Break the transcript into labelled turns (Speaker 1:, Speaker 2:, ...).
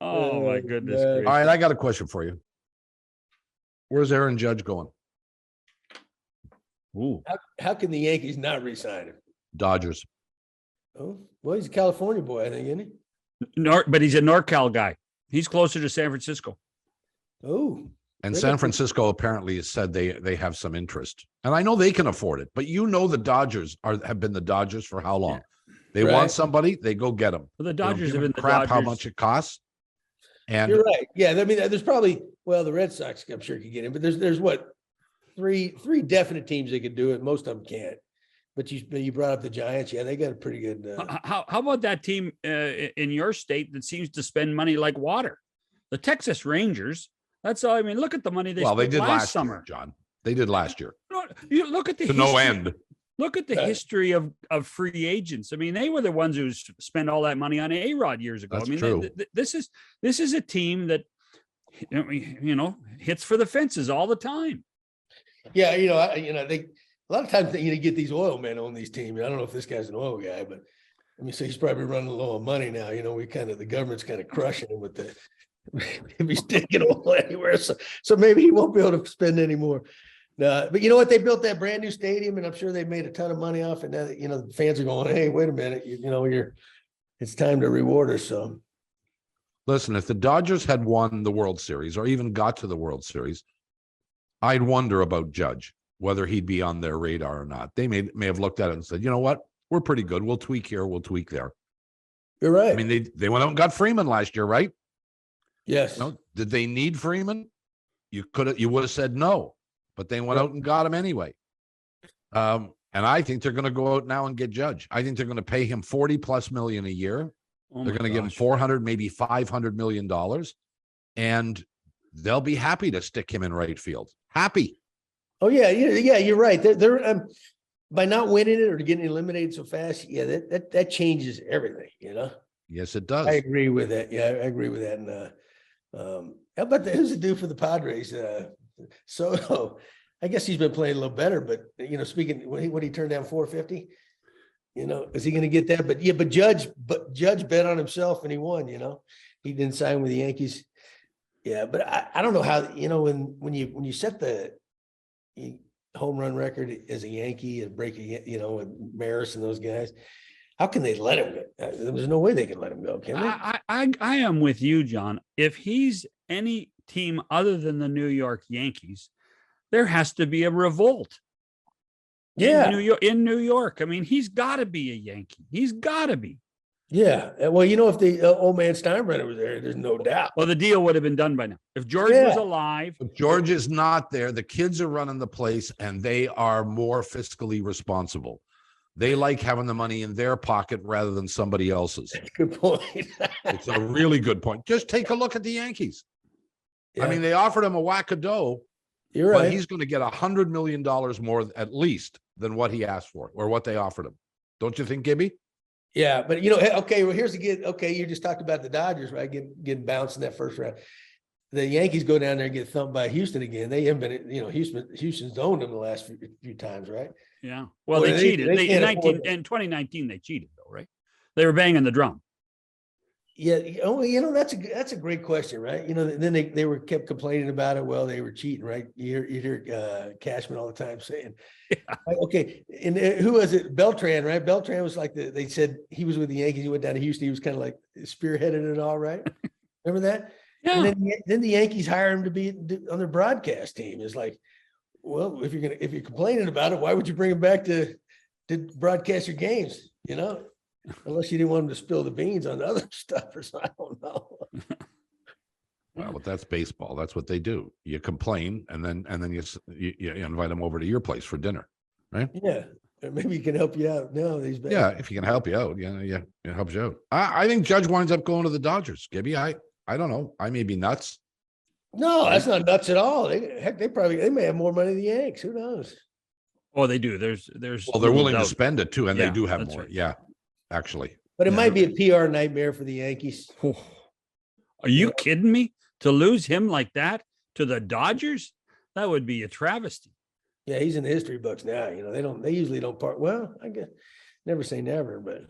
Speaker 1: Oh my goodness
Speaker 2: man.
Speaker 1: gracious.
Speaker 3: All right, I got a question for you. Where's Aaron Judge going?
Speaker 1: Ooh.
Speaker 2: How can the Yankees not re-sign him?
Speaker 3: Dodgers.
Speaker 2: Oh, well, he's a California boy, I think, isn't he?
Speaker 1: But he's a NorCal guy. He's closer to San Francisco.
Speaker 2: Oh,
Speaker 3: And
Speaker 2: They
Speaker 3: San
Speaker 2: got-
Speaker 3: Francisco apparently has said they have some interest. And I know they can afford it, but the Dodgers have been the Dodgers for how long? They
Speaker 2: Right.
Speaker 3: want somebody, they go get them.
Speaker 1: Well, the
Speaker 3: They don't
Speaker 1: Dodgers
Speaker 3: give
Speaker 1: have
Speaker 3: a
Speaker 1: been the
Speaker 3: crap how
Speaker 1: Dodgers.
Speaker 3: much it costs. And
Speaker 2: you're right. Yeah, I mean, there's probably the Red Sox, I'm sure could get him, but there's what three definite teams that could do it. Most of them can't. But you brought up the Giants. Yeah, they got a pretty good.
Speaker 1: How about that team in your state that seems to spend money like water? The Texas Rangers. That's all. I mean, look at the money they spent
Speaker 3: did
Speaker 1: last
Speaker 3: summer,
Speaker 1: summer.
Speaker 3: John. They did last year
Speaker 1: You look at the
Speaker 3: to no
Speaker 1: history-
Speaker 3: end.
Speaker 1: Look at the
Speaker 2: Right.
Speaker 1: history of free agents. I mean, they were the ones who spent all that money on A-Rod years ago.
Speaker 3: That's
Speaker 1: I mean,
Speaker 3: true.
Speaker 1: This is a team that hits for the fences all the time.
Speaker 2: Yeah, they a lot of times they get these oil men on these teams. I don't know if this guy's an oil guy, but I mean, so he's probably running low on money now. The government's kind of crushing him with the if he's taking oil anywhere. So maybe he won't be able to spend any more. No, but you know what? They built that brand new stadium, and I'm sure they made a ton of money off it. Now that, the fans are going, hey, wait a minute, it's time to reward us. So
Speaker 3: Listen, if the Dodgers had won the World Series or even got to the World Series, I'd wonder about Judge, whether he'd be on their radar or not. They may have looked at it and said, you know what? We're pretty good. We'll tweak here. We'll tweak there.
Speaker 2: you're right.
Speaker 3: I mean, they went out and got Freeman last year, right?
Speaker 2: yes.
Speaker 3: No, did they need Freeman? You would have said no, but they went out and got him anyway. And I think they're going to go out now and get Judge. I think they're going to pay him $40+ million a year.
Speaker 1: Oh
Speaker 3: They're
Speaker 1: my
Speaker 3: going to give him
Speaker 1: gosh.
Speaker 3: $400, maybe $500 million, and they'll be happy to stick him in right field. Happy.
Speaker 2: Oh yeah, you're right. They're by not winning it or getting eliminated so fast. Yeah, that changes everything.
Speaker 3: Yes, it does.
Speaker 2: I agree with that. Yeah, I agree with that. And how about who's the dude for the Padres? So I guess he's been playing a little better, but speaking when he turned down 450, is he going to get that? But Judge bet on himself and he won. He didn't sign with the Yankees. Yeah, but I don't know how when you set the home run record as a Yankee and break with Maris and those guys. How can they let him go? There's no way they can let him go, can they?
Speaker 1: I am with you, John. If he's any team other than the New York Yankees, there has to be a revolt.
Speaker 2: Yeah.
Speaker 1: In New York. I mean, he's got to be a Yankee. He's got to be.
Speaker 2: Yeah. Well, if the old man Steinbrenner was there, there's no doubt.
Speaker 1: Well, the deal would have been done by now. If George was alive.
Speaker 3: If George is not there, the kids are running the place and they are more fiscally responsible. They like having the money in their pocket rather than somebody else's.
Speaker 2: Good point.
Speaker 3: It's a really good point. Just take a look at the Yankees.
Speaker 2: Yeah,
Speaker 3: I mean, they offered him a whack of dough,
Speaker 2: you're
Speaker 3: but
Speaker 2: right.
Speaker 3: he's going to get $100 million more at least than what he asked for or what they offered him. Don't you think, Gibby?
Speaker 2: Yeah, but okay, well, here's again. Okay, you just talked about the Dodgers, right? Getting bounced in that first round. The Yankees go down there and get thumped by Houston again. They haven't been, Houston's owned them the last few times, right?
Speaker 1: Yeah. Well,
Speaker 2: Well,
Speaker 1: they cheated.
Speaker 2: they can't afford
Speaker 1: In 2019, they cheated though, right? They were banging the drum.
Speaker 2: Yeah. Oh, that's a great question, right? Then they were kept complaining about it. Well, they were cheating, right? You hear Cashman all the time saying, like, okay. And who was it? Beltran, right? Beltran was like they said he was with the Yankees. He went down to Houston. He was kind of like spearheaded it all, right? Remember that?
Speaker 1: Yeah.
Speaker 2: And then the Yankees hire him to be on their broadcast team. It's like, well, if you're complaining about it, why would you bring him back to broadcast your games? Unless you didn't want him to spill the beans on the other stuff or something. I don't know.
Speaker 3: Well, but that's baseball. That's what they do. You complain and then you invite them over to your place for dinner, right?
Speaker 2: Yeah. Maybe he can help you out. No, he's bad.
Speaker 3: Yeah, if he can help you out, yeah, it helps you out. I think Judge winds up going to the Dodgers. Gibby, I don't know. I may be nuts.
Speaker 2: No, that's not nuts at all. They may have more money than the Yanks. Who knows?
Speaker 1: Oh, they do. There's.
Speaker 3: Well, they're willing to spend it too, and
Speaker 1: Yeah,
Speaker 3: they do have
Speaker 1: that's
Speaker 3: more.
Speaker 1: right.
Speaker 3: Yeah, actually.
Speaker 2: But it
Speaker 3: Yeah.
Speaker 2: might be a PR nightmare for the Yankees.
Speaker 1: Are you kidding me? To lose him like that to the Dodgers? That would be a travesty.
Speaker 2: Yeah, he's in the history books now. They usually don't part. Well, I guess never say never, but